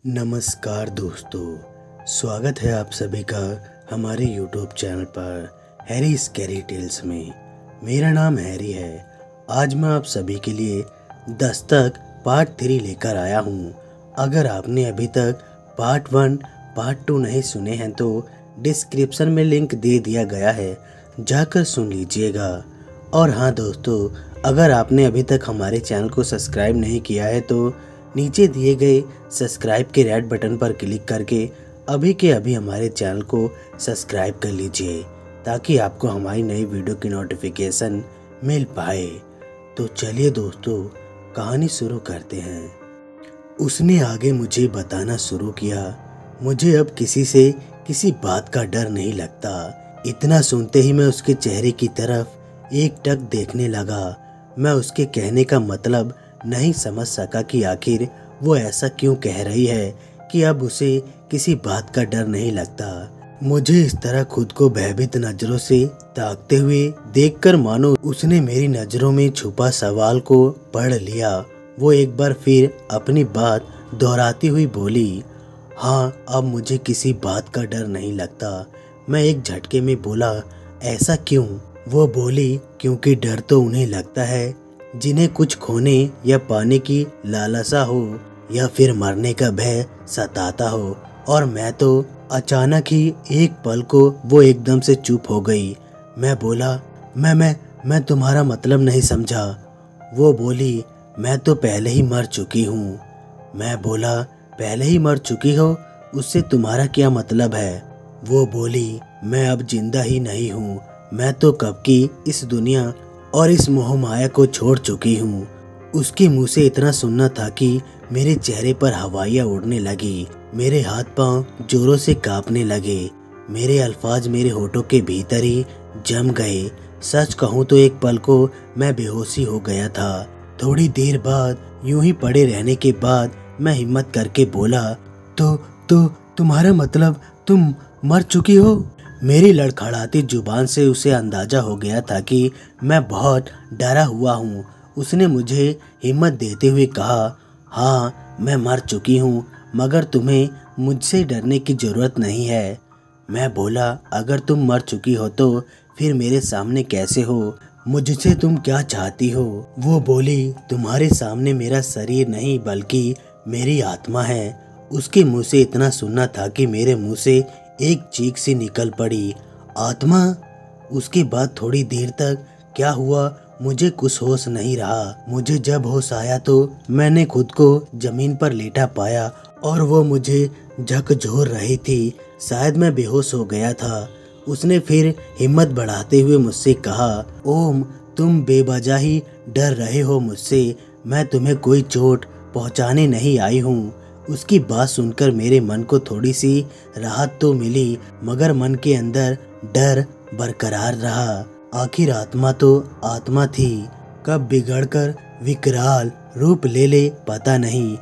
नमस्कार दोस्तों, स्वागत है आप सभी का हमारे YouTube चैनल पर हैरी स्कैरी टेल्स में। मेरा नाम हैरी है। आज मैं आप सभी के लिए दस्तक पार्ट 3 लेकर आया हूँ। अगर आपने अभी तक पार्ट 1 पार्ट 2 नहीं सुने हैं तो डिस्क्रिप्शन में लिंक दे दिया गया है, जाकर सुन लीजिएगा। और हाँ दोस्तों, अगर आपने अभी तक हमारे चैनल को सब्सक्राइब नहीं किया है तो नीचे दिए गए सब्सक्राइब के रेड बटन पर क्लिक करके अभी के अभी हमारे चैनल को सब्सक्राइब कर लीजिए, ताकि आपको हमारी नई वीडियो की नोटिफिकेशन मिल पाए। तो चलिए दोस्तों, कहानी शुरू करते हैं। उसने आगे मुझे बताना शुरू किया, मुझे अब किसी से किसी बात का डर नहीं लगता। इतना सुनते ही मैं उसके चेहरे की तरफ एकटक देखने लगा। मैं उसके कहने का मतलब नहीं समझ सका कि आखिर वो ऐसा क्यों कह रही है कि अब उसे किसी बात का डर नहीं लगता। मुझे इस तरह खुद को भयभीत नजरों से ताकते हुए देखकर मानो उसने मेरी नजरों में छुपा सवाल को पढ़ लिया। वो एक बार फिर अपनी बात दोहराती हुई बोली, हाँ, अब मुझे किसी बात का डर नहीं लगता। मैं एक झटके में बोला, ऐसा क्यों? वो बोली, क्योंकि डर तो उन्हें लगता है जिन्हें कुछ खोने या पाने की लालसा हो या फिर मरने का भय सताता हो। और मैं तो अचानक ही एक पल को वो एकदम से चुप हो गई। मैं बोला, मैं तुम्हारा मतलब नहीं समझा। वो बोली, मैं तो पहले ही मर चुकी हूँ। मैं बोला, पहले ही मर चुकी हो, उससे तुम्हारा क्या मतलब है? वो बोली, मैं अब जिंदा ही नहीं हूँ। मैं तो कब की इस दुनिया और इस मोह माया को छोड़ चुकी हूँ। उसके मुंह से इतना सुनना था कि मेरे चेहरे पर हवाइयाँ उड़ने लगी। मेरे हाथ पांव जोरों से कांपने लगे। मेरे अल्फाज मेरे होठों के भीतर ही जम गए। सच कहूँ तो एक पल को मैं बेहोशी हो गया था। थोड़ी देर बाद यूं ही पड़े रहने के बाद मैं हिम्मत करके बोला, तो तुम्हारा मतलब तुम मर चुकी हो? मेरी लड़खड़ाती जुबान से उसे अंदाजा हो गया था कि मैं बहुत डरा हुआ हूँ। उसने मुझे हिम्मत देते हुए कहा, हाँ, मैं मर चुकी हूँ, मगर तुम्हें मुझसे डरने की ज़रूरत नहीं है। मैं बोला, अगर तुम मर चुकी हो तो फिर मेरे सामने कैसे हो? मुझसे तुम क्या चाहती हो? वो बोली, तुम्हारे सामने मेरा शरीर नहीं बल्कि मेरी आत्मा है। उसके मुंह से इतना सुनना था कि मेरे मुंह से एक चीख सी निकल पड़ी, आत्मा? उसके बाद थोड़ी देर तक क्या हुआ मुझे कुछ होश नहीं रहा। मुझे जब होश आया तो मैंने खुद को जमीन पर लेटा पाया और वो मुझे झकझोर रही थी। शायद मैं बेहोश हो गया था। उसने फिर हिम्मत बढ़ाते हुए मुझसे कहा, ओम, तुम बेवजह ही डर रहे हो मुझसे। मैं तुम्हें कोई चोट पहुंचाने नहीं आई हूँ। उसकी बात सुनकर मेरे मन को थोड़ी सी राहत तो मिली, मगर मन के अंदर डर बरकरार रहा। आखिर आत्मा तो आत्मा थी, कब बिगड़कर विकराल रूप ले ले पता नहीं।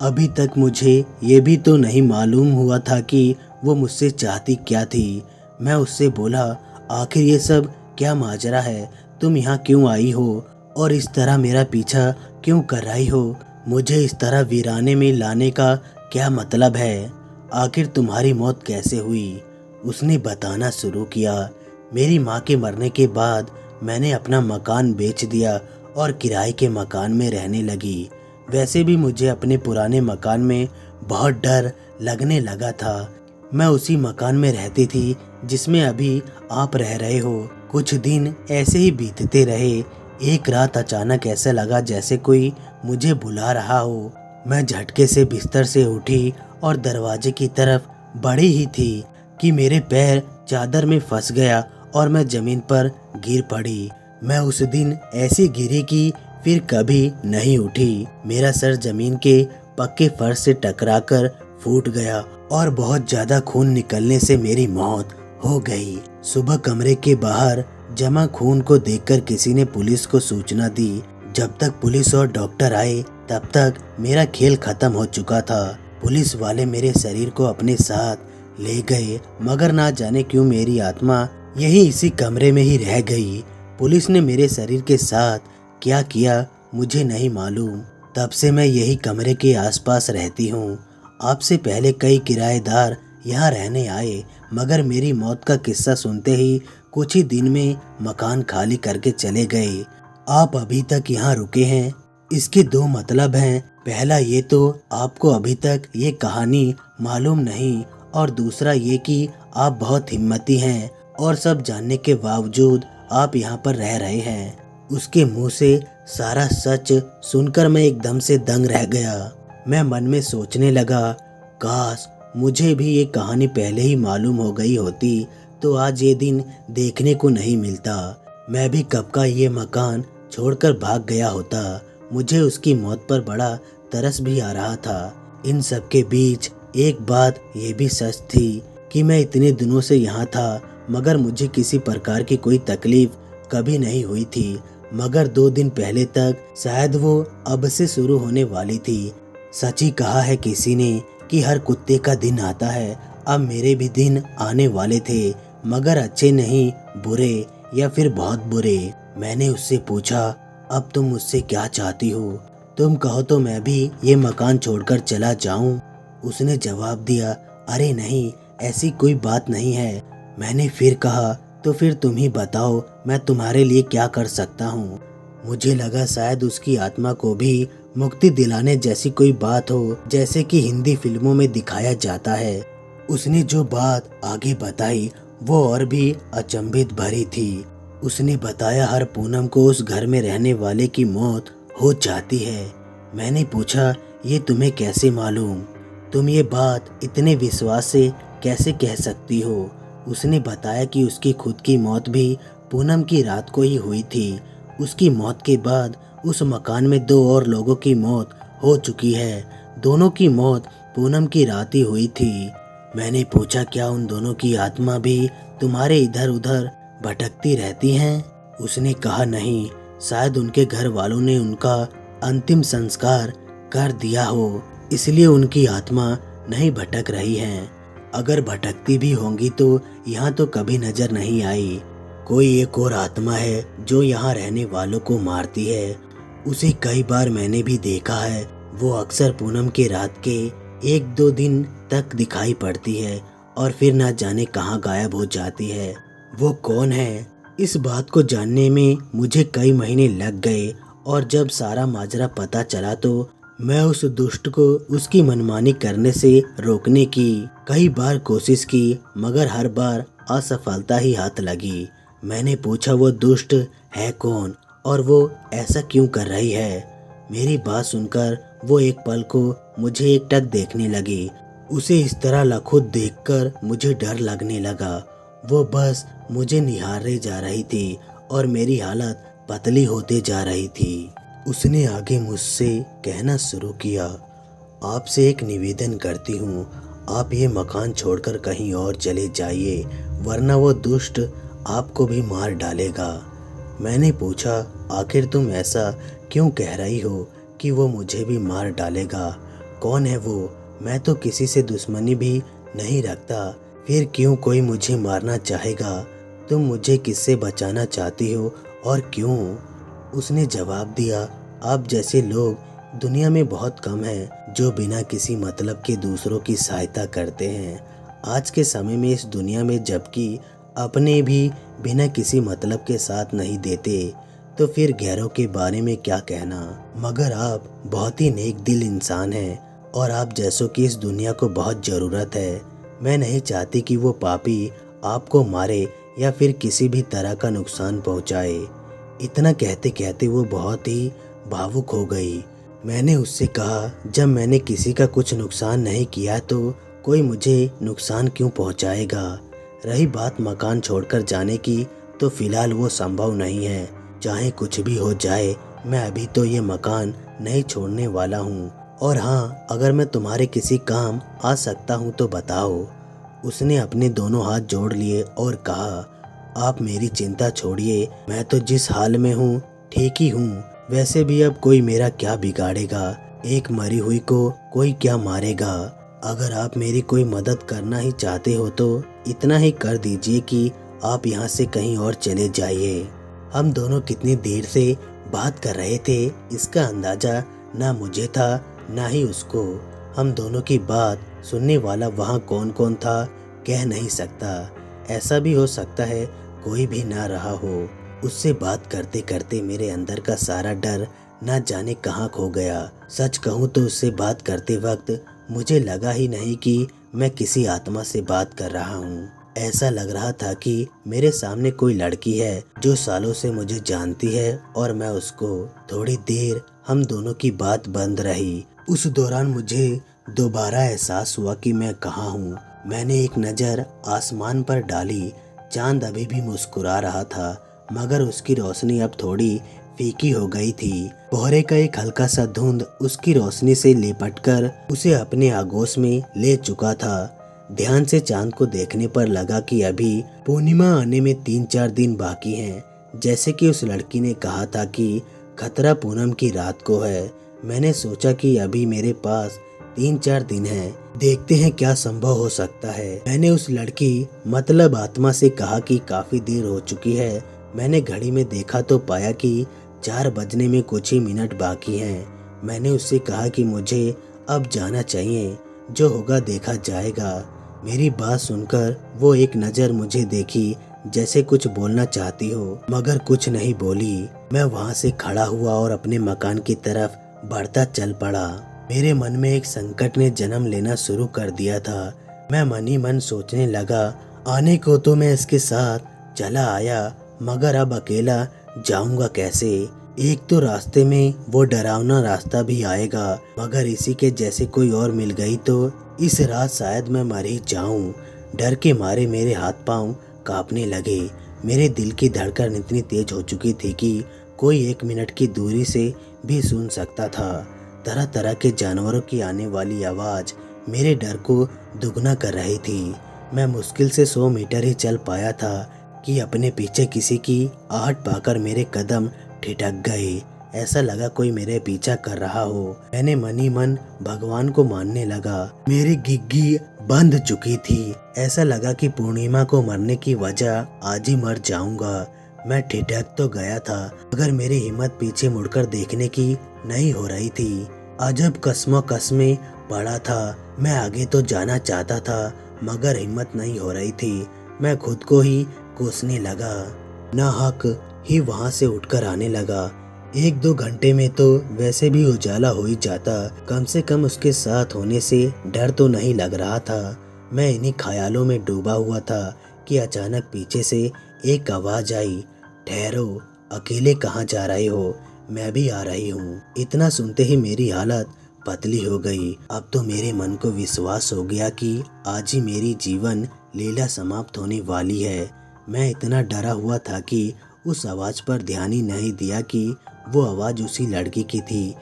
अभी तक मुझे ये भी तो नहीं मालूम हुआ था कि वो मुझसे चाहती क्या थी। मैं उससे बोला, आखिर ये सब क्या माजरा है? तुम यहाँ क्यों आई हो और इस तरह मेरा पीछा क्यों कर रही हो? मुझे इस तरह वीराने में लाने का क्या मतलब है? आखिर तुम्हारी मौत कैसे हुई? उसने बताना शुरू किया। मेरी माँ के मरने के बाद मैंने अपना मकान बेच दिया और किराए के मकान में रहने लगी। वैसे भी मुझे अपने पुराने मकान में बहुत डर लगने लगा था। मैं उसी मकान में रहती थी जिसमें अभी आप रह रहे हो। कुछ दिन ऐसे ही बीतते रहे। एक रात अचानक ऐसा लगा जैसे कोई मुझे बुला रहा हो। मैं झटके से बिस्तर से उठी और दरवाजे की तरफ बढ़ी ही थी कि मेरे पैर चादर में फंस गया और मैं जमीन पर गिर पड़ी। मैं उस दिन ऐसी गिरी कि फिर कभी नहीं उठी। मेरा सर जमीन के पक्के फर्श से टकराकर फूट गया और बहुत ज्यादा खून निकलने से मेरी मौत हो गई। सुबह कमरे के बाहर जमा खून को देखकर किसी ने पुलिस को सूचना दी। जब तक पुलिस और डॉक्टर आए तब तक मेरा खेल खत्म हो चुका था। पुलिस वाले मेरे शरीर को अपने साथ ले गए, मगर ना जाने क्यों मेरी आत्मा यही इसी कमरे में ही रह गई। पुलिस ने मेरे शरीर के साथ क्या किया मुझे नहीं मालूम। तब से मैं यही कमरे के आसपास रहती हूँ। आपसे पहले कई किराएदार यहाँ रहने आए, मगर मेरी मौत का किस्सा सुनते ही कुछ ही दिन में मकान खाली करके चले गए। आप अभी तक यहाँ रुके हैं, इसके दो मतलब हैं। पहला ये तो आपको अभी तक ये कहानी मालूम नहीं, और दूसरा ये कि आप बहुत हिम्मती हैं और सब जानने के बावजूद आप यहाँ पर रह रहे हैं। उसके मुंह से सारा सच सुनकर मैं एकदम से दंग रह गया। मैं मन में सोचने लगा, काश मुझे भी ये कहानी पहले ही मालूम हो गई होती तो आज ये दिन देखने को नहीं मिलता। मैं भी कब का ये मकान छोड़कर भाग गया होता। मुझे उसकी मौत पर बड़ा तरस भी आ रहा था। इन सब के बीच एक बात ये भी सच थी कि मैं इतने दिनों से यहाँ था, मगर मुझे किसी प्रकार की कोई तकलीफ कभी नहीं हुई थी। मगर 2 दिन पहले तक शायद वो अब से शुरू होने वाली थी। सच ही कहा है किसी ने कि हर कुत्ते का दिन आता है। अब मेरे भी दिन आने वाले थे, मगर अच्छे नहीं, बुरे या फिर बहुत बुरे। मैंने उससे पूछा, अब तुम मुझसे क्या चाहती हो? तुम कहो तो मैं भी ये मकान छोड़कर चला जाऊं? उसने जवाब दिया, अरे नहीं, ऐसी कोई बात नहीं है। मैंने फिर कहा, तो फिर तुम ही बताओ, मैं तुम्हारे लिए क्या कर सकता हूँ? मुझे लगा शायद उसकी आत्मा को भी मुक्ति दिलाने जैसी कोई बात हो, जैसे कि हिंदी फिल्मों में दिखाया जाता है। उसने जो बात आगे बताई वो और भी अचंभित भरी थी। उसने बताया हर पूनम को उस घर में रहने वाले की मौत हो जाती है। मैंने पूछा, ये तुम्हें कैसे मालूम? तुम ये बात इतने विश्वास से कैसे कह सकती हो? उसने बताया कि उसकी खुद की मौत भी पूनम की रात को ही हुई थी। उसकी मौत के बाद उस मकान में 2 और लोगों की मौत हो चुकी है। दोनों की मौत पूनम की रात ही हुई थी। मैंने पूछा, क्या उन दोनों की आत्मा भी तुम्हारे इधर उधर भटकती रहती हैं? उसने कहा, नहीं, शायद उनके घर वालों ने उनका अंतिम संस्कार कर दिया हो, इसलिए उनकी आत्मा नहीं भटक रही है। अगर भटकती भी होंगी तो यहाँ तो कभी नजर नहीं आई। कोई एक और आत्मा है जो यहाँ रहने वालों को मारती है। उसे कई बार मैंने भी देखा है। वो अक्सर पूनम के रात के 1-2 दिन तक दिखाई पड़ती है और फिर ना जाने कहाँ गायब हो जाती है। वो कौन है? इस बात को जानने में मुझे कई महीने लग गए, और जब सारा माजरा पता चला तो मैं उस दुष्ट को उसकी मनमानी करने से रोकने की कई बार कोशिश की, मगर हर बार असफलता ही हाथ लगी। मैंने पूछा, वो दुष्ट है कौन और वो ऐसा क्यों कर रही है? मेरी बात सुनकर वो एक पल को मुझे एकटक देखने लगी। उसे इस तरह लखुत देखकर मुझे डर लगने लगा। वो बस मुझे निहारे जा रही थी और मेरी हालत पतली होते जा रही थी। उसने आगे मुझसे कहना शुरू किया, आपसे एक निवेदन करती हूँ, आप ये मकान छोड़कर कहीं और चले जाइए, वरना वो दुष्ट आपको भी मार डालेगा। मैंने पूछा, आखिर तुम ऐसा क्यों कह रही हो कि वो मुझे भी मार डालेगा? कौन है वो? मैं तो किसी से दुश्मनी भी नहीं रखता, फिर क्यों कोई मुझे मारना चाहेगा? तुम मुझे किससे बचाना चाहती हो और क्यों? उसने जवाब दिया, आप जैसे लोग दुनिया में बहुत कम हैं जो बिना किसी मतलब के दूसरों की सहायता करते हैं। आज के समय में इस दुनिया में जबकि अपने भी बिना किसी मतलब के साथ नहीं देते, तो फिर गैरों के बारे में क्या कहना। मगर आप बहुत ही नेक दिल इंसान हैं और आप जैसों की इस दुनिया को बहुत ज़रूरत है। मैं नहीं चाहती कि वो पापी आपको मारे या फिर किसी भी तरह का नुकसान पहुंचाए। इतना कहते कहते वो बहुत ही भावुक हो गई। मैंने उससे कहा, जब मैंने किसी का कुछ नुकसान नहीं किया तो कोई मुझे नुकसान क्यों पहुंचाएगा? रही बात मकान छोड़कर जाने की, तो फिलहाल वो संभव नहीं है। चाहे कुछ भी हो जाए, मैं अभी तो ये मकान नहीं छोड़ने वाला हूँ। और हाँ, अगर मैं तुम्हारे किसी काम आ सकता हूँ तो बताओ। उसने अपने दोनों हाथ जोड़ लिए और कहा, आप मेरी चिंता छोड़िए, मैं तो जिस हाल में हूँ ठीक ही हूँ। वैसे भी अब कोई मेरा क्या बिगाड़ेगा? एक मरी हुई को कोई क्या मारेगा? अगर आप मेरी कोई मदद करना ही चाहते हो तो इतना ही कर दीजिए कि आप यहाँ से कहीं और चले जाइए। हम दोनों कितनी देर से बात कर रहे थे, इसका अंदाजा ना मुझे था ना ही उसको। हम दोनों की बात सुनने वाला वहाँ कौन कौन था कह नहीं सकता। ऐसा भी हो सकता है कोई भी ना रहा हो। उससे बात करते करते मेरे अंदर का सारा डर ना जाने कहाँ खो गया। सच कहूँ तो उससे बात करते वक्त मुझे लगा ही नहीं कि मैं किसी आत्मा से बात कर रहा हूँ। ऐसा लग रहा था कि मेरे सामने कोई लड़की है जो सालों से मुझे जानती है और मैं उसको। थोड़ी देर हम दोनों की बात बंद रही। उस दौरान मुझे दोबारा एहसास हुआ कि मैं कहाँ हूँ। मैंने एक नज़र आसमान पर डाली। चांद अभी भी मुस्कुरा रहा था, मगर उसकी रोशनी अब थोड़ी फीकी हो गई थी। कोहरे का एक हल्का सा धुंध उसकी रोशनी से लिपटकर उसे अपने आगोश में ले चुका था। ध्यान से चांद को देखने पर लगा कि अभी पूर्णिमा आने में 3-4 दिन बाकी हैं। जैसे कि उस लड़की ने कहा था कि खतरा पूनम की रात को है। मैंने सोचा कि अभी मेरे पास 3-4 दिन हैं, देखते हैं क्या संभव हो सकता है। मैंने उस लड़की मतलब आत्मा से कहा कि काफी देर हो चुकी है। मैंने घड़ी में देखा तो पाया कि 4 बजने में कुछ ही मिनट बाकी हैं। मैंने उससे कहा कि मुझे अब जाना चाहिए, जो होगा देखा जाएगा। मेरी बात सुनकर वो एक नज़र मुझे देखी, जैसे कुछ बोलना चाहती हो, मगर कुछ नहीं बोली। मैं वहाँ से खड़ा हुआ और अपने मकान की तरफ बढ़ता चल पड़ा। मेरे मन में एक संकट ने जन्म लेना शुरू कर दिया था। मैं मन ही मन सोचने लगा, आने को तो मैं इसके साथ चला आया, मगर अब अकेला जाऊंगा कैसे। एक तो रास्ते में वो डरावना रास्ता भी आएगा, मगर इसी के जैसे कोई और मिल गई तो इस रात शायद मैं मर ही जाऊं। डर के मारे मेरे हाथ पांव कांपने लगे। मेरे दिल की धड़कन इतनी तेज हो चुकी थी कि कोई 1 मिनट की दूरी से भी सुन सकता था। तरह तरह के जानवरों की आने वाली आवाज मेरे डर को दुगना कर रही थी। मैं मुश्किल से 100 मीटर ही चल पाया था कि अपने पीछे किसी की आहट पाकर मेरे कदम ठिठक गए। ऐसा लगा कोई मेरे पीछा कर रहा हो। मैंने मन ही मन भगवान को मानने लगा। मेरी गिग्गी बंध चुकी थी। ऐसा लगा कि पूर्णिमा को मरने की वजह आज ही मर जाऊंगा। मैं ठिठक तो गया था, मगर मेरी हिम्मत पीछे मुड़कर देखने की नहीं हो रही थी। अजब कसमोकस में पड़ा था। मैं आगे तो जाना चाहता था, मगर हिम्मत नहीं हो रही थी। मैं खुद को ही कोसने लगा। ना हक ही वहाँ से उठकर आने लगा। 1-2 घंटे में तो वैसे भी उजाला हो ही जाता। कम से कम उसके साथ होने से डर तो नहीं लग रहा था। मैं इन्हीं ख्यालों में डूबा हुआ था कि अचानक पीछे से एक आवाज आई, ठहरो, अकेले कहाँ जा रहे हो, मैं भी आ रही हूँ। इतना सुनते ही मेरी हालत पतली हो गई। अब तो मेरे मन को विश्वास हो गया कि आज ही मेरी जीवन लीला समाप्त होने वाली है। मैं इतना डरा हुआ था कि उस आवाज पर ध्यान ही नहीं दिया कि वो आवाज उसी लड़की की थी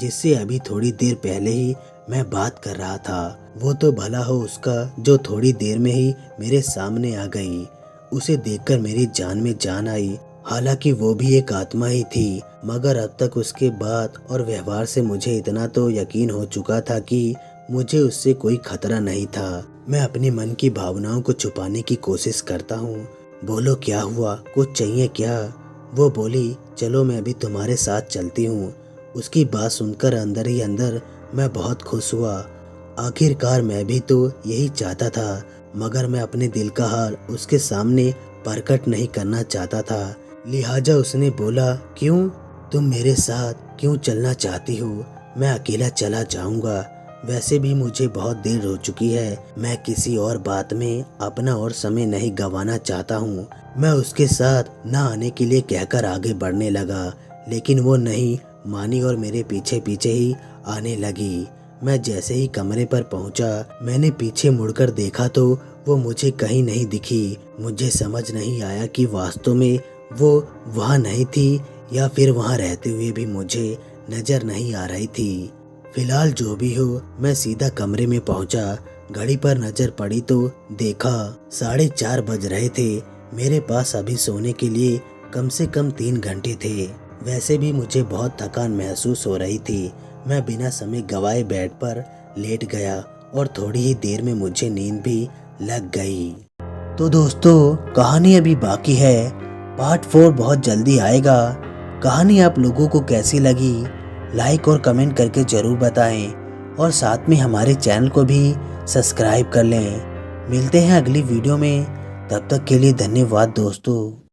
जिससे अभी थोड़ी देर पहले ही मैं बात कर रहा था। वो तो भला हो उसका जो थोड़ी देर में ही मेरे सामने आ गई। उसे देखकर मेरी जान में जान आई। हालांकि वो भी एक आत्मा ही थी, मगर अब तक उसके बात और व्यवहार से मुझे इतना तो यकीन हो चुका था कि मुझे उससे कोई खतरा नहीं था। मैं अपने मन की भावनाओं को छुपाने की कोशिश करता हूँ। बोलो क्या हुआ, कुछ चाहिए क्या? वो बोली, चलो मैं भी तुम्हारे साथ चलती हूँ। उसकी बात सुनकर अंदर ही अंदर मैं बहुत खुश हुआ। आखिरकार मैं भी तो यही चाहता था, मगर मैं अपने दिल का हाल उसके सामने प्रकट नहीं करना चाहता था। लिहाजा उसने बोला, क्यों, तुम मेरे साथ क्यों चलना चाहती हो? मैं अकेला चला जाऊंगा। वैसे भी मुझे बहुत देर हो चुकी है। मैं किसी और बात में अपना और समय नहीं गंवाना चाहता हूँ। मैं उसके साथ न आने के लिए कहकर आगे बढ़ने लगा, लेकिन वो नहीं मानी और मेरे पीछे पीछे ही आने लगी। मैं जैसे ही कमरे पर पहुंचा, मैंने पीछे मुड़कर देखा तो वो मुझे कहीं नहीं दिखी। मुझे समझ नहीं आया कि वास्तव में वो वहाँ नहीं थी या फिर वहाँ रहते हुए भी मुझे नजर नहीं आ रही थी। फिलहाल जो भी हो, मैं सीधा कमरे में पहुंचा। घड़ी पर नजर पड़ी तो देखा 4:30 बज रहे थे। मेरे पास अभी सोने के लिए कम से कम 3 घंटे थे। वैसे भी मुझे बहुत थकान महसूस हो रही थी। मैं बिना समय गवाए बेड पर लेट गया और थोड़ी ही देर में मुझे नींद भी लग गई। तो दोस्तों, कहानी अभी बाकी है। पार्ट 4 बहुत जल्दी आएगा। कहानी आप लोगों को कैसी लगी, लाइक और कमेंट करके जरूर बताएं। और साथ में हमारे चैनल को भी सब्सक्राइब कर लें। मिलते हैं अगली वीडियो में, तब तक के लिए धन्यवाद दोस्तों।